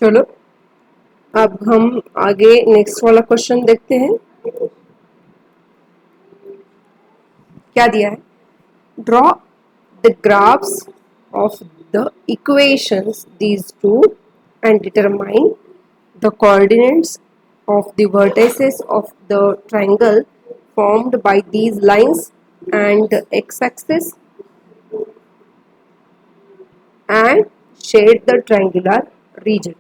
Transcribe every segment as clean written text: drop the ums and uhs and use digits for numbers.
चलो अब हम आगे नेक्स्ट वाला क्वेश्चन देखते हैं। क्या दिया है? Draw the graphs of the equations these two and determine the coordinates of the vertices of the triangle formed by these lines and the x-axis and shade the triangular region।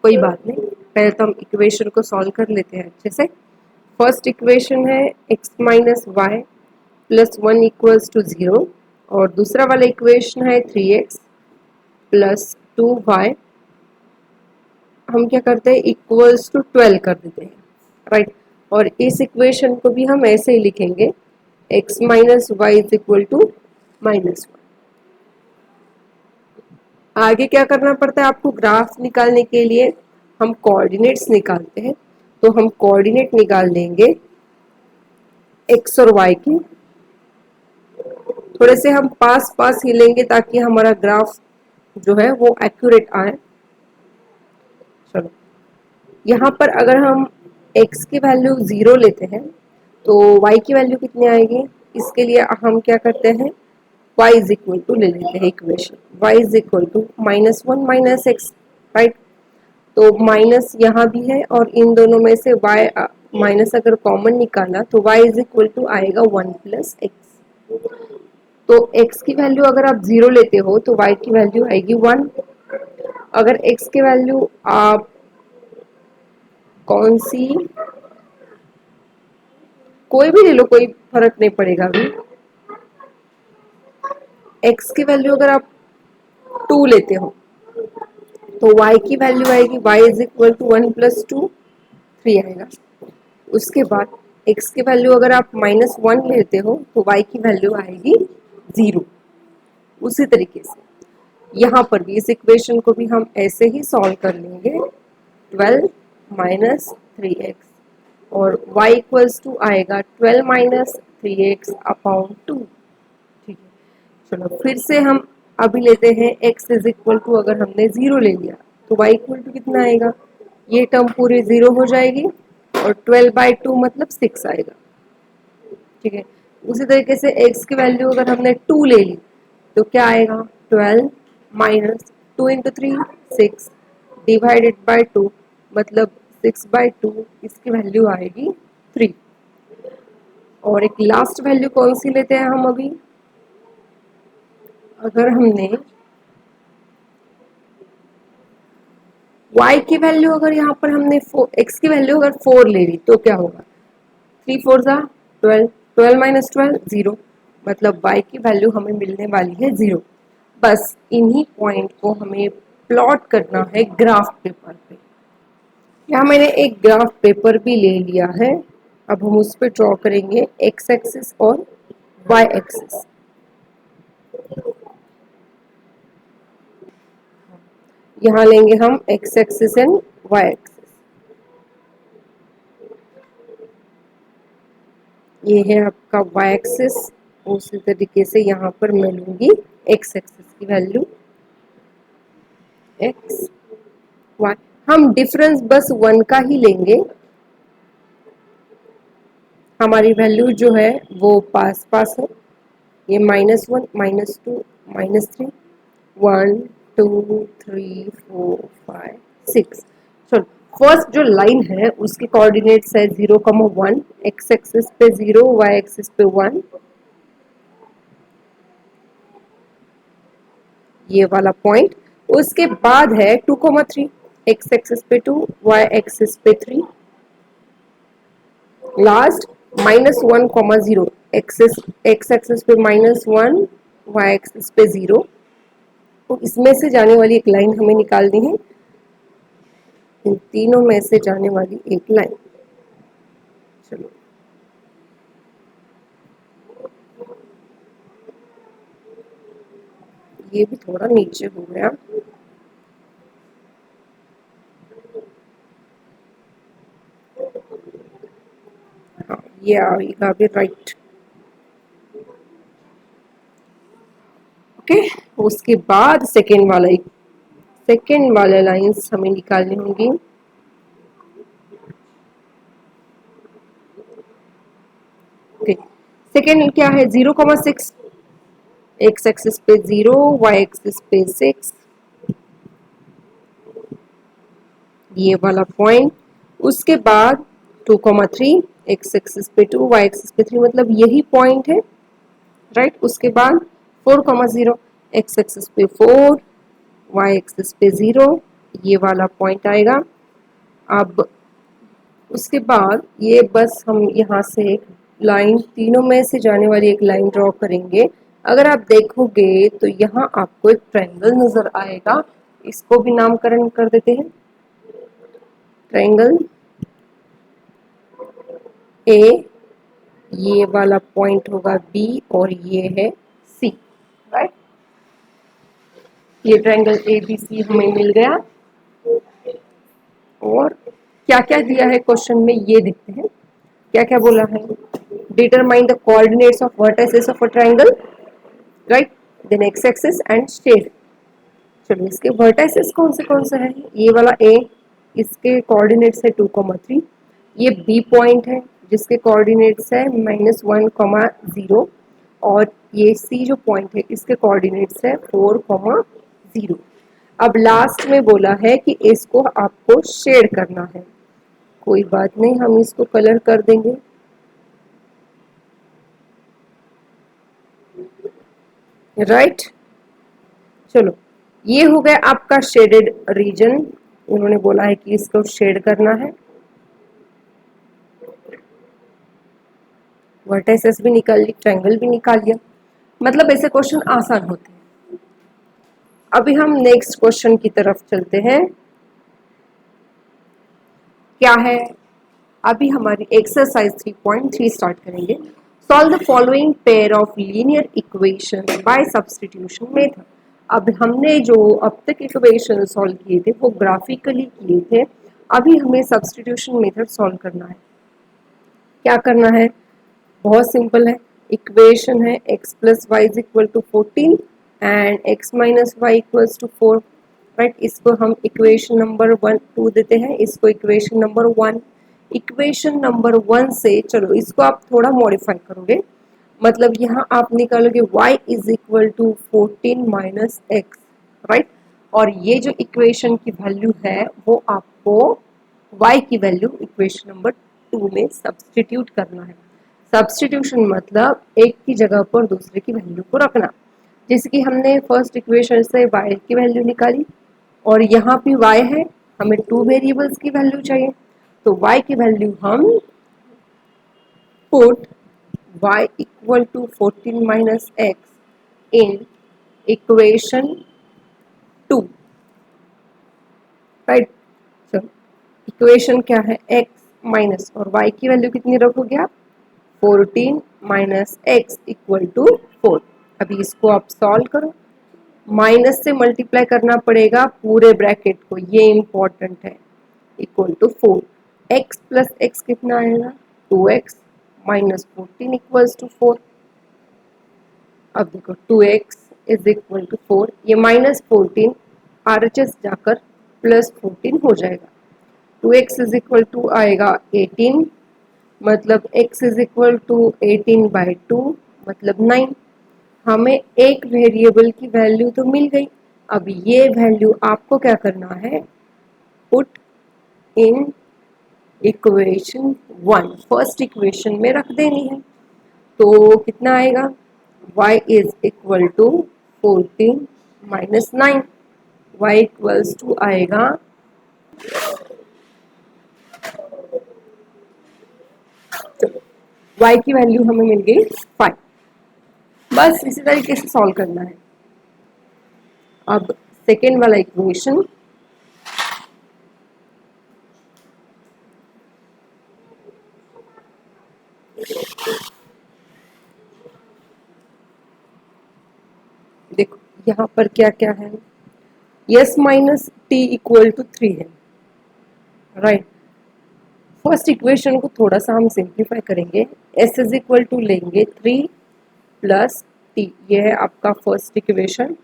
कोई बात नहीं, पहले तो हम इक्वेशन को solve कर लेते हैं अच्छे से। फर्स्ट इक्वेशन है x minus y plus 1 equals to 0 और दूसरा वाला इक्वेशन है 3x प्लस 2y हम क्या करते हैं इक्वल्स टू 12 कर देते हैं, राइट। और इस इक्वेशन को भी हम ऐसे ही लिखेंगे x minus y is equal to -1। आगे क्या करना पड़ता है आपको? ग्राफ निकालने के लिए हम कोऑर्डिनेट्स निकालते हैं, तो हम कोऑर्डिनेट निकाल लेंगे x और y की। थोड़े से हम पास पास ही लेंगे ताकि हमारा ग्राफ जो है वो एक्यूरेट आए। चलो यहाँ पर अगर हम x की वैल्यू 0 लेते हैं तो y की वैल्यू कितनी आएगी? इसके लिए हम क्या करते हैं y इज इक्वल टू ले लेते हैं equation y is equal to -1 minus x, right. तो माइनस यहाँ भी है और इन दोनों में से y माइनस अगर कॉमन निकाला तो y इज इक्वल टू आएगा 1 प्लस एक्स। तो x की वैल्यू अगर आप 0 लेते हो तो y की वैल्यू आएगी 1। अगर x की वैल्यू आप कौन सी कोई भी ले लो, कोई फर्क नहीं पड़ेगा अभी। x की वैल्यू अगर आप 2 लेते हो तो y की वैल्यू आएगी y is equal to 1 plus 2 3 आएगा। उसके बाद x की वैल्यू अगर आप -1 लेते हो तो y की वैल्यू आएगी 0। उसी तरीके से यहाँ पर भी इस इक्वेशन को भी हम ऐसे ही सॉल्व कर लेंगे 12 माइनस 3x और y इक्वल्स टू आएगा 12 माइनस 3x अपॉन 2। ठीक है, चलो फिर से हम अभी लेते हैं x इज इक्वल टू, अगर हमने 0 ले लिया तो y इक्वल टू कितना आएगा? ये टर्म पूरी 0 हो जाएगी और 12/2 मतलब 6 आएगा। ठीक है, उसी तरीके से x की वैल्यू अगर हमने 2 ले ली तो क्या आएगा? 12 माइनस 2 इंटू 3 6 डिवाइडेड बाय 2 मतलब 6/2, इसकी वैल्यू आएगी 3। और एक लास्ट वैल्यू कौन सी लेते हैं हम अभी? अगर हमने y की वैल्यू अगर यहाँ पर हमने x की वैल्यू अगर 4 ले ली तो क्या होगा? 3 4 जा 12, 12 माइनस 12 0 मतलब y की वैल्यू हमें मिलने वाली है 0। बस इन्हीं पॉइंट को हमें प्लॉट करना है ग्राफ पेपर पे। यहाँ मैंने एक ग्राफ पेपर भी ले लिया है, अब हम उस पर ड्रॉ करेंगे x एक्सिस और y एक्सिस। यहाँ लेंगे हम x axis and y axis. ये है आपका y एक्सिस, उसी तरीके से यहाँ पर मैं लूंगी x एक्सिस की वैल्यू x y। हम डिफरेंस बस 1 का ही लेंगे, हमारी वैल्यू जो है वो पास पास है। ये -1 -2 -3 1 2 3 4 5 6। चलो फर्स्ट जो लाइन है उसके कोऑर्डिनेट्स है 0,1, x एक्सिस पे 0 y एक्सिस पे 1, ये वाला पॉइंट। उसके बाद है 2,3, x एक्सिस पे 2 y एक्सिस पे 3, लास्ट -1,0 x एक्सिस पे -1 y एक्सिस पे 0। तो इसमें से जाने वाली एक लाइन हमें निकालनी है, इन तीनों में से जाने वाली एक लाइन। चलो ये भी थोड़ा नीचे हो गया, हाँ ये आएगा अभी राइट। ओके, उसके बाद सेकेंड वाला सेकेंड वाले लाइंस हमें निकालनी होंगी। सेकेंड क्या है, 0,6, एक्स एक्सिस पे 0, वाई एक्सिस पे 6, ये वाला पॉइंट। उसके बाद 2,3, एक्स एक्सिस पे 2, वाई एक्सिस पे 3, मतलब यही पॉइंट है, राइट। उसके बाद 4,0, एक्स एक्सिस पे 4, वाई एक्सिस पे 0, ये वाला पॉइंट आएगा। अब उसके बाद ये बस हम यहाँ से एक लाइन, तीनों में से जाने वाली एक लाइन ड्रॉ करेंगे। अगर आप देखोगे तो यहाँ आपको एक ट्रायंगल नजर आएगा, इसको भी नामकरण कर देते हैं, ट्रायंगल ए, ये वाला पॉइंट होगा बी, और ये है सी, राइट। ये ट्रायंगल ए बी सी हमें मिल गया। और क्या क्या दिया है क्वेश्चन में ये देखते हैं। क्या क्या बोला है, determine the coordinates of vertices of a triangle, right, then x axis and shade. चलिए इसके वर्टिसेस कौन से है, ये वाला ए, इसके कोऑर्डिनेट्स है 2,3, ये बी पॉइंट है जिसके कोऑर्डिनेट्स है -1,0, और ये सी जो पॉइंट है इसके कोऑर्डिनेट्स है 4,0। अब लास्ट में बोला है कि इसको आपको शेड करना है। कोई बात नहीं, हम इसको कलर कर देंगे। राइट, चलो ये हो गया आपका शेडेड रीजन। उन्होंने बोला है कि इसको शेड करना है। वर्टिसेस भी निकाल ली, ट्रायंगल भी निकाल लिया, मतलब ऐसे क्वेश्चन आसान होते हैं। अभी हम नेक्स्ट क्वेश्चन की तरफ चलते हैं। क्या है, अभी हमारी एक्सरसाइज 3.3 स्टार्ट करेंगे। Solve the following pair of linear equation by substitution method. अब हमने जो अब तक इक्वेशन सॉल्व किए थे वो ग्राफिकली किए थे, अभी हमें सब्स्टिट्यूशन मेथड सॉल्व करना है। क्या करना है, बहुत सिंपल है। इक्वेशन है x plus y is equal to 14 and x minus y equals to 4, right. इसको हम इक्वेशन नंबर 1 2 देते हैं, इसको इक्वेशन नंबर 1। इक्वेशन नंबर 1 से चलो इसको आप थोड़ा मॉडिफाई करोगे, मतलब यहाँ आप निकालोगे y is equal to 14 minus x, right. और ये जो इक्वेशन की वैल्यू है वो आपको y की वैल्यू इक्वेशन नंबर 2 में सब्स्टिट्यूट करना है। सब्स्टिट्यूशन मतलब एक की जगह पर दूसरे की वैल्यू को रखना। जैसे कि हमने फर्स्ट इक्वेशन से y की वैल्यू निकाली और यहाँ भी y है, हमें 2 वेरिएबल्स की वैल्यू चाहिए, तो y की वैल्यू हम put y equal to 14 minus x in equation 2, right. चलो इक्वेशन क्या है, x माइनस और y की वैल्यू कितनी रखोगे आप, 14 माइनस एक्स इक्वल टू 4। अभी इसको आप सॉल्व करो, माइनस से मल्टीप्लाई करना पड़ेगा पूरे ब्रैकेट को, ये इंपॉर्टेंट है, equal to 4। X plus x कितना आएगा, 2x माइनस 14 इक्वल्स टू 4। अब देखो 2x इज इक्वल टू 4, ये माइनस 14 आरएचएस जाकर प्लस 14 हो जाएगा। 2x इज इक्वल टू आएगा 18, मतलब x इज इक्वल टू 18/2 मतलब 9। हमें एक वेरिएबल की वैल्यू तो मिल गई, अब ये वैल्यू आपको क्या करना है, put in equation 1, first equation में रख देनी है। तो कितना आएगा, y is equal to 14 minus 9, y equals to आएगा y की वैल्यू हमें मिल गई 5। बस इसी तरीके से सॉल्व करना है। अब सेकेंड वाला इक्वेशन, देखो यहाँ पर क्या क्या है, s minus t equal to 3 है, राइट। फर्स्ट इक्वेशन को थोड़ा सा हम सिंप्लीफाई करेंगे, s इज इक्वल टू लेंगे 3 प्लस टी, ये है आपका फर्स्ट इक्वेशन।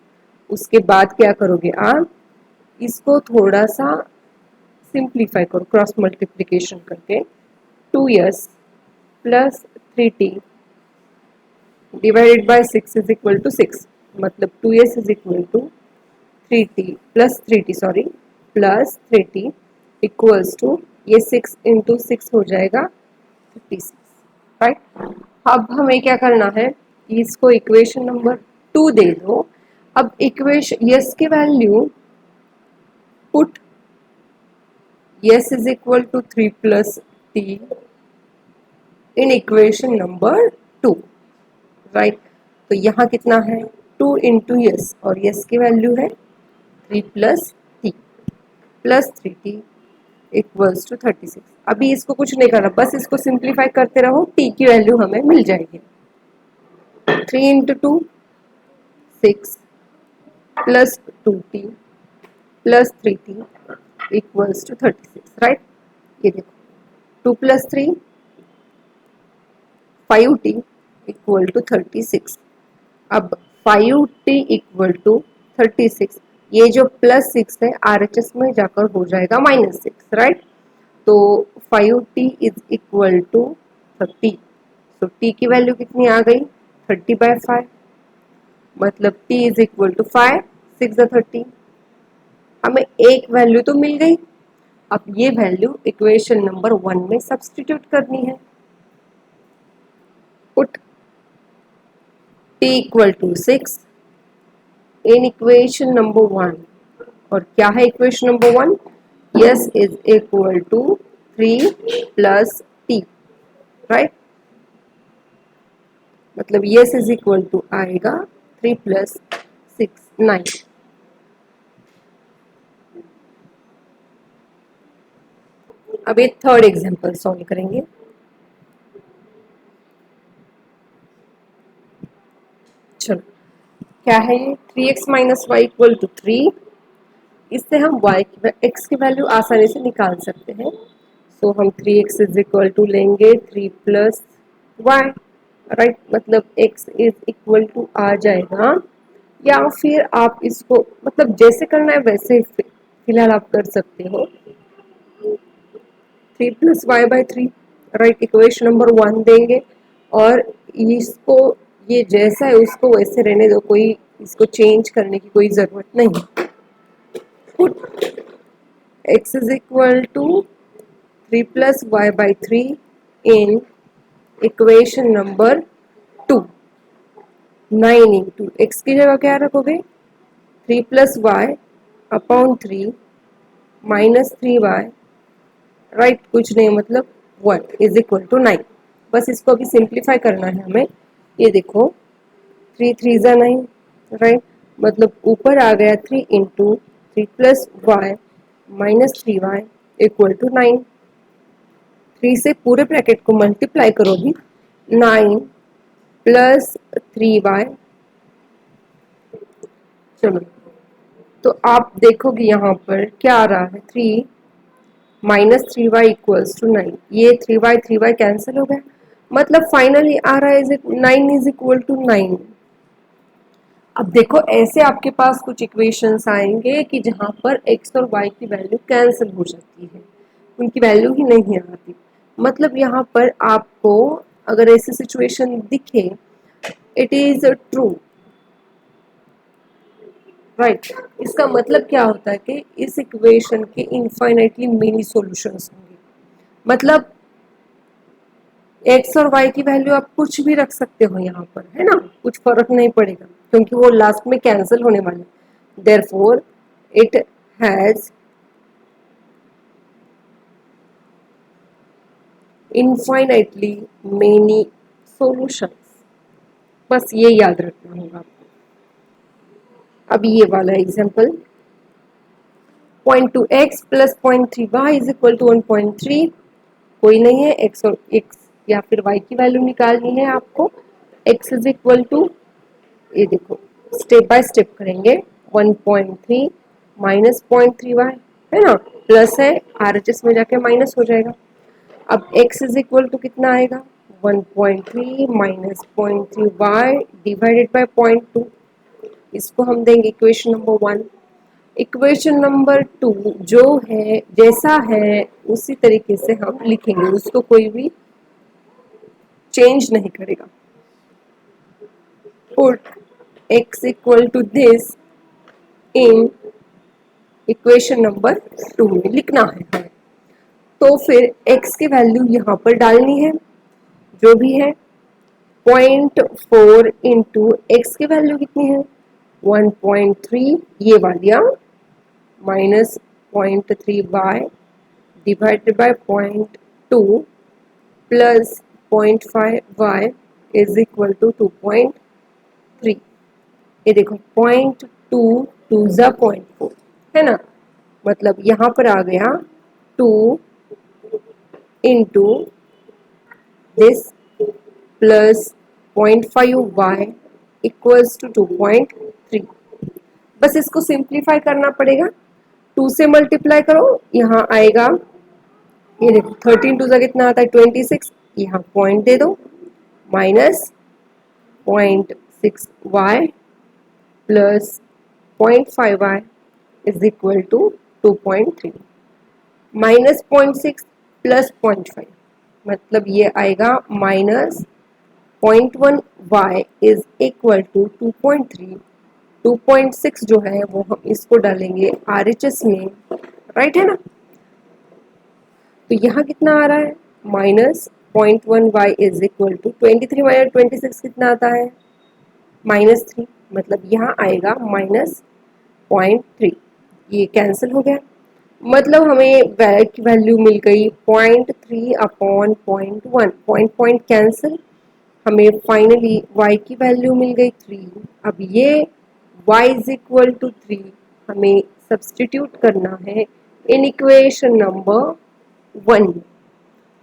उसके बाद क्या करोगे आप, इसको थोड़ा सा सिंप्लीफाई करो क्रॉस मल्टीप्लिकेशन करके, 2s plus 3t divided by 6 is equal to 6, मतलब 2s is equal to 3t plus 3t sorry plus 3t equals to, ये 6 इंटू 6 हो जाएगा 56, राइट। अब हमें क्या करना है, इसको इक्वेशन नंबर 2 दे दो। अब इक्वेशन यस की value put s is equal to 3 plus t in equation number 2, right. तो यहाँ कितना है 2 इंटू यस, और यस की वैल्यू है 3 plus t plus 3t equals to 36। अभी इसको कुछ नहीं करना, बस इसको सिंप्लीफाई करते रहो, t की वैल्यू हमें मिल जाएगी। 3 into 2 6 plus 2t plus 3t equals to 36, right. ये देखो 2 प्लस 3 5t इक्वल टू 36। अब 5t इक्वल टू 36, ये जो प्लस 6 है RHS में जाकर हो जाएगा -6, राइट। तो 5t इज इक्वल टू 30, तो t की वैल्यू कितनी आ गई 30/5, मतलब t इज इक्वल टू 5 6 30। हमें एक वैल्यू तो मिल गई, अब ये वैल्यू इक्वेशन नंबर 1 में सब्स्टिट्यूट करनी है। Put t equal to 6 in equation number 1, और क्या है equation number 1, s is equal to 3 plus t, right. मतलब s इज इक्वल टू आएगा 3 प्लस 6 9। अब ये थर्ड एग्जांपल सॉल्व करेंगे। चलो क्या है ये 3x minus Y equal to 3, इससे हम x की वैल्यू आसानी से निकाल सकते हैं। सो हम 3x इज इक्वल टू लेंगे 3 प्लस वाई, राइट, मतलब x इज इक्वल टू आ जाएगा, या फिर आप इसको मतलब जैसे करना है वैसे फिलहाल आप कर सकते हो, 3 plus y by 3, right. Equation number 1 देंगे और इसको ये जैसा है उसको वैसे रहने दो, कोई इसको चेंज करने की कोई जरूरत नहीं। Put x is equal to 3 plus y by 3 in equation number 2, 9 into x की जगह क्या रखोगे 3 plus y upon 3 minus 3y, right, कुछ नहीं मतलब 1 इज इक्वल टू 9। बस इसको अभी सिंप्लीफाई करना है हमें। ये देखो 3 3 जा 9, राइट, मतलब ऊपर आ गया 3 into 3 plus y minus 3y equal to 9। 3 से पूरे ब्रैकेट को मल्टीप्लाई करो भी, 9 प्लस 3y। चलो तो आप देखोगे यहाँ पर क्या आ रहा है 3 माइनस 3y इक्वल्स टू 9, ये 3y कैंसिल हो गया, मतलब फाइनली आ रहा है 9 इज इक्वल टू 9। अब देखो ऐसे आपके पास कुछ इक्वेशंस आएंगे कि जहां पर x और y की वैल्यू कैंसिल हो जाती है, उनकी वैल्यू ही नहीं आती, मतलब यहाँ पर आपको अगर ऐसी सिचुएशन दिखे इट इज ट्रू, राइट। इसका मतलब क्या होता है कि इस इक्वेशन के इनफाइनाइटली मेनी सॉल्यूशंस होंगे, मतलब x और y की वैल्यू आप कुछ भी रख सकते हो यहाँ पर, है ना, कुछ फर्क नहीं पड़ेगा क्योंकि वो लास्ट में कैंसिल होने वाले। Therefore it has infinitely many solutions, बस ये याद रखना होगा आपको। अब ये वाला example 0.2x plus 0.3y is equal to 1.3, कोई नहीं है, x और x या फिर y की वैल्यू निकालनी है आपको। x इज इक्वल टू, ये देखो स्टेप बाय स्टेप करेंगे, 1.3 माइनस 0.3y, है ना, प्लस है RHS में जाके माइनस हो जाएगा। अब x इज इक्वल टू कितना आएगा 1.3 माइनस 0.3y डिवाइडेड बाय 0.2, इसको हम देंगे इक्वेशन नंबर 1। इक्वेशन नंबर 2 जो है जैसा है उसी तरीके से हम लिखेंगे, उसको कोई भी चेंज नहीं करेगा। Put x equal to this in equation number 2 में लिखना है हमें। तो फिर x की वैल्यू यहाँ पर डालनी है जो भी है 0.4 इंटू एक्स की वैल्यू कितनी है 1.3 ये वाली minus 0.3 divided by 0.2 plus 0.5y is equal to 2.3। ये देखो 0.2 2 ज़ा 0.4 है ना, मतलब यहाँ पर आ गया 2 into this plus 0.5y equals to 2.3। बस इसको सिंप्लीफाई करना पड़ेगा, 2 से मल्टीप्लाई करो यहाँ आएगा, ये देखो 13 2 ज़ा कितना आता है 26, यहाँ पॉइंट दे दो minus 0.6y plus 0.5y is equal to 2.3 minus 0.6 plus 0.5 मतलब ये आएगा minus 0.1y is equal to 2.3। 2.6 जो है वो हम इसको डालेंगे RHS में, राइट है ना। तो यहाँ कितना आ रहा है minus 0.1y is equal to 23 minus 26 कितना आता है -3, मतलब यहाँ आएगा -0.3। ये कैंसिल हो गया, मतलब हमें y की वैल्यू मिल गई 0.3 अपॉन 0.1, पॉइंट कैंसिल, हमें फाइनली y की वैल्यू मिल गई 3। अब ये y इज इक्वल टू 3 हमें सब्सटीट्यूट करना है इन इक्वेशन नंबर 1,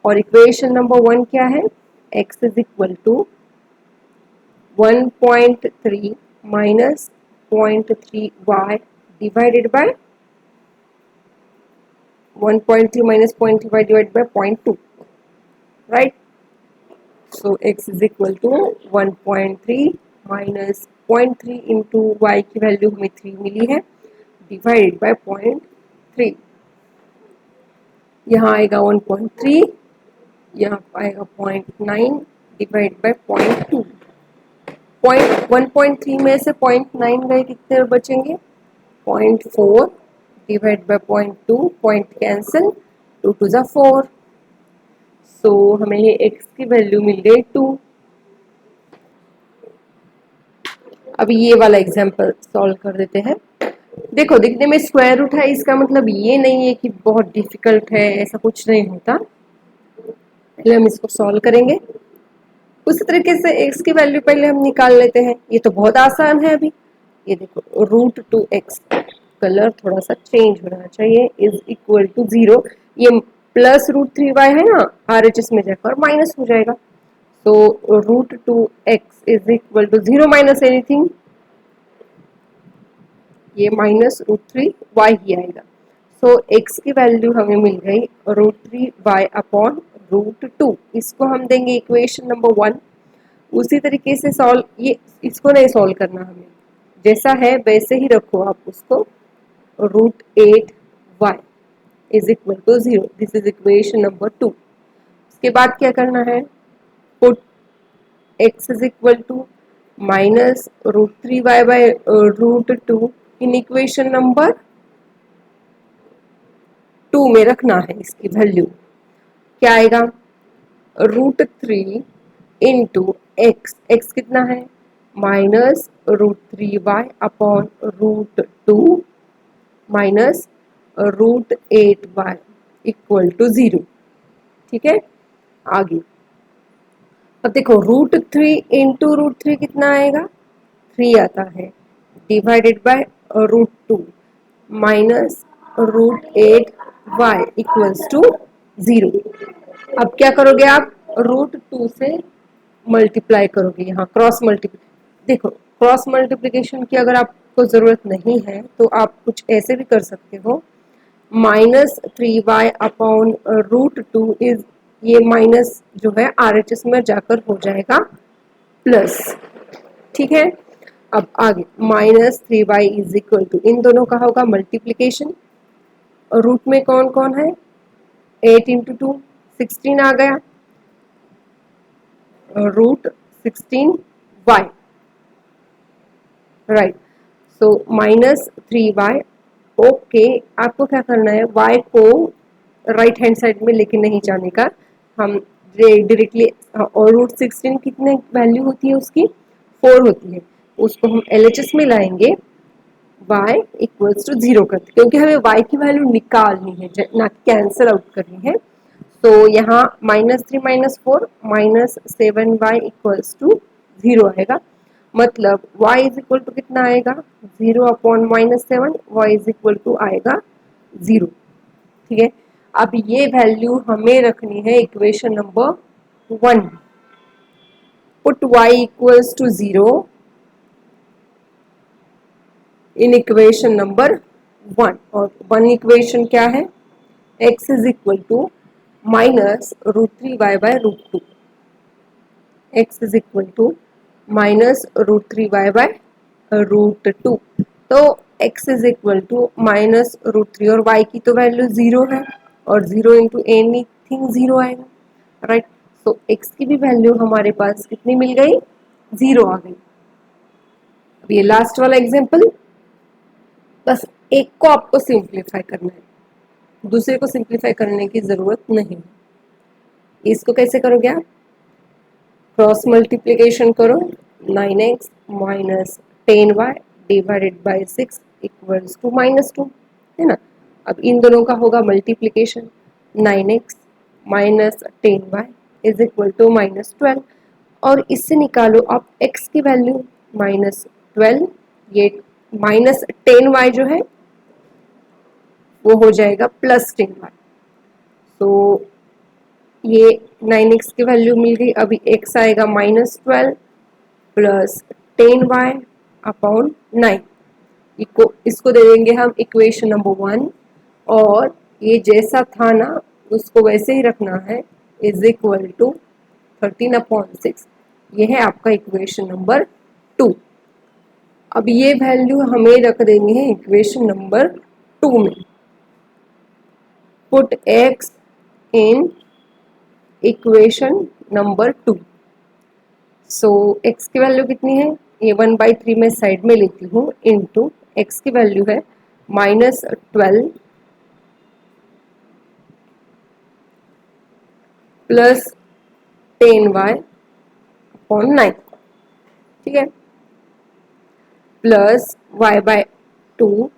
और इक्वेशन नंबर 1 क्या है x is equal to 1.3 minus 0.3y divided by 1.3 minus 0.3y divided by 0.2, right? So x is equal to 1.3 minus 0.3 into y की वैल्यू हमें 3 मिली है divided bye 0.3, यहाँ आएगा 1.3, यहाँ आएगा 0.9 डिवाइड बाय 0.2। 1.3 में से 0.9 गए कितने बचेंगे 0.4 डिवाइड बाय 0.2, पॉइंट कैंसिल 2 2 ज़ा 4, सो हमें ये x की वैल्यू मिल गई 2। अभी ये वाला एग्जांपल सॉल्व कर देते हैं। देखो दिखने में स्क्वायर रूट है, इसका मतलब ये नहीं है कि बहुत डिफिकल्ट है, ऐसा कुछ नहीं होता। पहले हम इसको सॉल्व करेंगे, उसी तरीके से x की वैल्यू पहले हम निकाल लेते हैं। ये तो बहुत आसान है। अभी ये देखो √2x, कलर थोड़ा सा चेंज होना चाहिए, इज इक्वल टू 0, ये प्लस √3y है ना, RHS में जाकर माइनस हो जाएगा। तो √2x is equal to 0 minus anything, ये माइनस √3y ही आएगा। सो x की वैल्यू हमें मिल गई √3y अपॉन √2। इसको हम देंगे इक्वेशन नंबर 1। उसी तरीके से सॉल्व, ये इसको नहीं सॉल्व करना, हमें जैसा है वैसे ही रखो आप उसको। √8y is equal to 0, this is equation number 2। उसके बाद क्या करना है, put x is equal to minus √3y by √2 in equation number 2 में रखना है। इसकी वैल्यू क्या आएगा √3 इंटू एक्स, एक्स कितना है minus √3y upon √2 minus √8y equal to 0। ठीक है, आगे अब देखो √3 इंटू √3 कितना आएगा 3 आता है, divided by √2 minus √8y equals to 0। अब क्या करोगे आप √2 से मल्टीप्लाई करोगे, यहाँ क्रॉस मल्टीप्लाई। देखो क्रॉस मल्टीप्लिकेशन की अगर आपको जरूरत नहीं है तो आप कुछ ऐसे भी कर सकते हो, -3y अपॉन √2 इज, ये माइनस जो है RHS में जाकर हो जाएगा प्लस। ठीक है, अब आगे -3y इज इक्वल टू, इन दोनों का होगा मल्टीप्लीकेशन, और रूट में कौन कौन है, 8 इंटू 2 16 आ गया, रूट 16y, राइट। सो -3y, ओके। आपको क्या करना है, y को राइट हैंड साइड में लेके नहीं जाने का, हम डायरेक्टली, और रूट 16 कितने वैल्यू होती है उसकी, 4 होती है, उसको हम LHS में लाएंगे, y इक्वल्स टू 0 करते, क्योंकि हमें y की वैल्यू निकालनी है, ना कैंसिल आउट करनी है। तो यहाँ -3 -4 -7y इक्वल्स टू 0 आएगा, मतलब y इज इक्वल टू कितना आएगा, 0 upon -7, y is equal to आएगा 0। ठीक है, अब ये वैल्यू हमें रखनी है equation number 1। Put y equals to 0 in equation number 1, और 1 इक्वेशन क्या है, x is equal to -√3y by √2, x is equal to -√3y by √2। तो x इज इक्वल टू -√3, और y की तो वैल्यू 0 है, और 0 इंटू एनीथिंग 0 आएगा, राइट। तो x की भी वैल्यू हमारे पास कितनी मिल गई, 0 आ गई। अब ये लास्ट वाला एग्जाम्पल, बस एक को आपको सिंप्लीफाई करना है, दूसरे को सिंप्लीफाई करने की जरूरत नहीं। इसको कैसे करोगे आप, क्रॉस मल्टीप्लीकेशन करो, 9x minus 10y divided by 6 equals to -2, है ना। अब इन दोनों का होगा multiplication, 9x minus 10y is equal to -12, और इससे निकालो आप x की वैल्यू, -12, ये -10y जो है वो हो जाएगा +10y। तो ये 9x की वैल्यू मिल गई, अभी x आएगा -12 प्लस 10y अपॉन 9, इसको दे देंगे हम इक्वेशन नंबर 1, और ये जैसा था ना उसको वैसे ही रखना है, इज इक्वल टू 13/6, ये है आपका इक्वेशन नंबर 2। अब ये वैल्यू हमें रख देनी है इक्वेशन नंबर 2 में, पुट x इन इक्वेशन नंबर 2। सो x की वैल्यू कितनी है, ये 1/3 में साइड में लेती हूँ, इनटू x की वैल्यू है -12 प्लस 10y अपॉन 9, ठीक है, plus y/2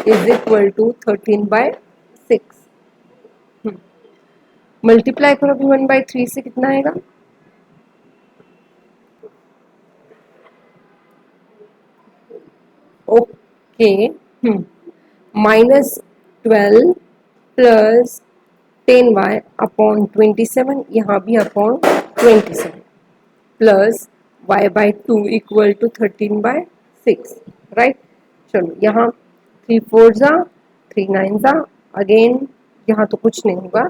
is equal to 13/6। Multiply करो अभी 1/3 से, कितना आएगा, ओके, -12 प्लस 10y अपॉन 27, यहाँ भी upon 27, plus y/2 equal to 13/6, right. चलो यहाँ 3 4 जा 3 9 जा, अगेन यहाँ तो कुछ नहीं होगा,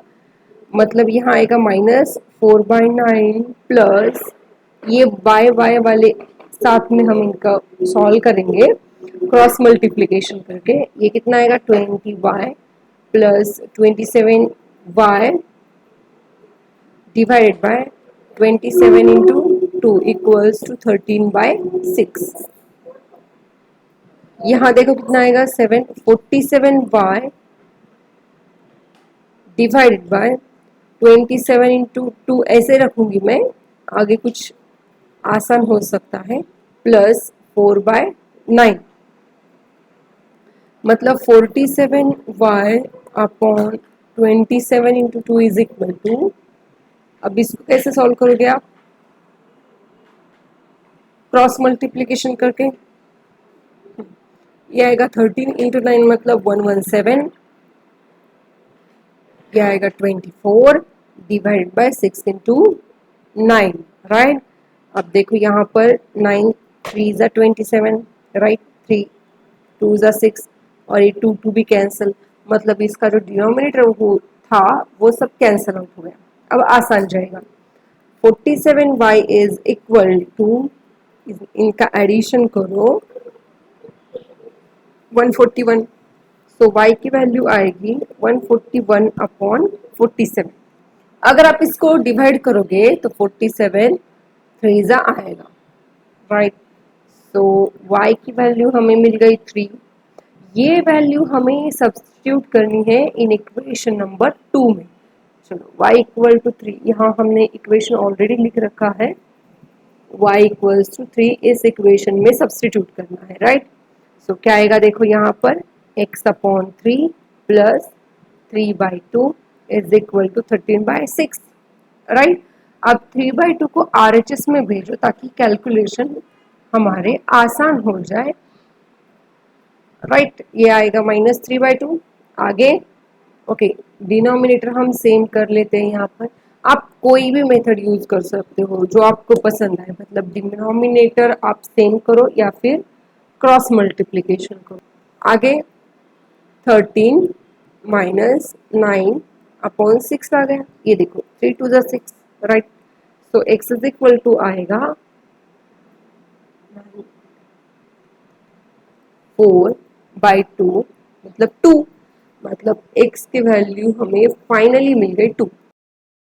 मतलब यहाँ आएगा -4/9 प्लस ये y वाले साथ में हम इनका सॉल्व करेंगे क्रॉस मल्टीप्लिकेशन करके, ये कितना आएगा 20y plus 27y divided by 27 into 2 equals to 13/6। यहाँ देखो कितना आएगा 47y डिवाइडेड बाय 27 इंटू 2, ऐसे रखूंगी मैं, आगे कुछ आसान हो सकता है, प्लस 4/9, मतलब 47y upon 27 into 2 is equal to, अब इसको कैसे सॉल्व करोगे आप, क्रॉस मल्टीप्लिकेशन करके, ये आएगा 13 इंटू 9 मतलब 117, ये आएगा 24 डिवाइडेड बाय 6 इंटू 9, राइट। अब देखो यहाँ पर 9 3 ज़ा 27, राइट, 3 2 ज़ा 6, और ये 2 2 भी कैंसिल, मतलब इसका जो डिनोमिनेटर वो था वो सब कैंसिल आउट हो गया, अब आसान जाएगा। 47y इज इक्वल टू, इनका एडिशन करो 141। सो y की वैल्यू आएगी 141 अपॉन 47। अगर आप इसको डिवाइड करोगे तो 47 थ्रीजा आएगा, राइट। सो y की वैल्यू हमें मिल गई 3। ये वैल्यू हमें सब्स्टिट्यूट करनी है इन इक्वेशन नंबर 2 में। चलो y इक्वल टू 3, यहाँ हमने इक्वेशन ऑलरेडी लिख रखा है, y इक्वल्स टू 3 इस इक्वेशन में सब्स्टिट्यूट करना है, राइट। सो क्या आएगा देखो यहाँ पर x upon 3 plus 3/2 is equal to 13/6, right. अब 3/2 को RHS में भेजो ताकि कैलकुलेशन हमारे आसान हो जाए, राइट। ये आएगा -3/2। आगे ओके, डिनोमिनेटर हम सेम कर लेते हैं। यहाँ पर आप कोई भी मेथड यूज कर सकते हो जो आपको पसंद आए, मतलब डिनोमिनेटर आप सेम करो या फिर क्रॉस मल्टीप्लिकेशन करो। आगे 13 माइनस 9 अपॉन 6 आ गया, ये देखो 3 2 6, right. So x is equal to आएगा 4/2 मतलब 2, मतलब x की वैल्यू हमें फाइनली मिल गई 2।